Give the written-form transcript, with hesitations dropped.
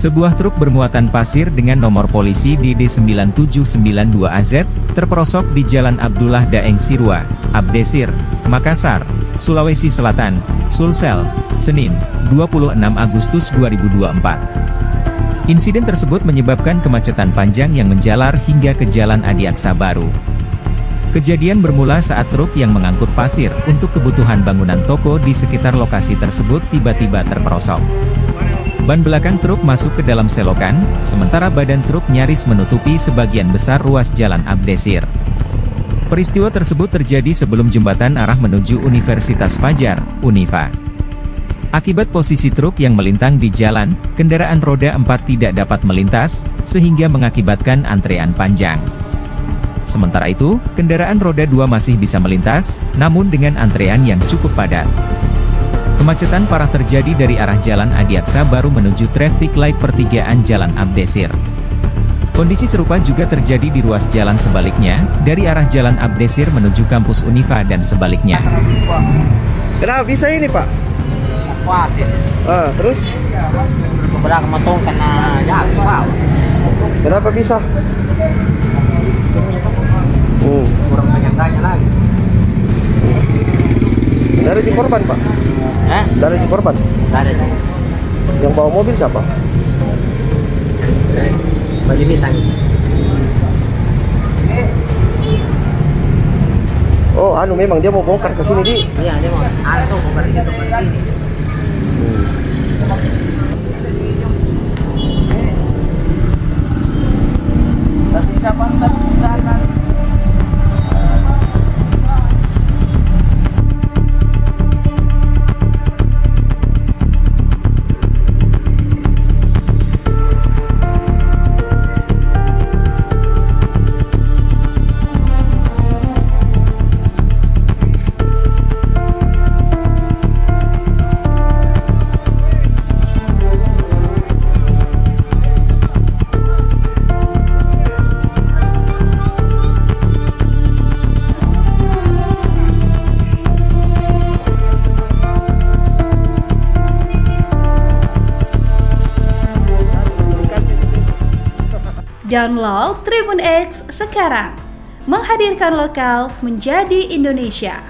Sebuah truk bermuatan pasir dengan nomor polisi DD9792AZ, terperosok di Jalan Abdullah Daeng Sirwa, Abdesir, Makassar, Sulawesi Selatan, Sulsel, Senin, 26 Agustus 2024. Insiden tersebut menyebabkan kemacetan panjang yang menjalar hingga ke Jalan Adiaksa Baru. Kejadian bermula saat truk yang mengangkut pasir untuk kebutuhan bangunan toko di sekitar lokasi tersebut tiba-tiba terperosok. Ban belakang truk masuk ke dalam selokan, sementara badan truk nyaris menutupi sebagian besar ruas Jalan Abdesir. Peristiwa tersebut terjadi sebelum jembatan arah menuju Universitas Fajar, Unifa. Akibat posisi truk yang melintang di jalan, kendaraan roda 4 tidak dapat melintas, sehingga mengakibatkan antrean panjang. Sementara itu, kendaraan roda 2 masih bisa melintas, namun dengan antrean yang cukup padat. Kemacetan parah terjadi dari arah Jalan Adiaksa Baru menuju traffic light pertigaan Jalan Abdesir. Kondisi serupa juga terjadi di ruas jalan sebaliknya, dari arah Jalan Abdesir menuju kampus Unifa dan sebaliknya. Kenapa bisa ini, Pak? Pasir. Terus? Keberadaan motong kena jatuh. Kenapa bisa? Kurang penyangkanya lagi. Dari di korban, Pak? Dari di korban? Dari. Yang bawa mobil siapa? Baju hitam. Oh, memang dia mau bongkar ke sini, Di? Iya, dia mau. Tuh bongkar di situ, bongkar di sini. Tapi siapa ntar di sana? Download Tribun X sekarang, menghadirkan lokal menjadi Indonesia.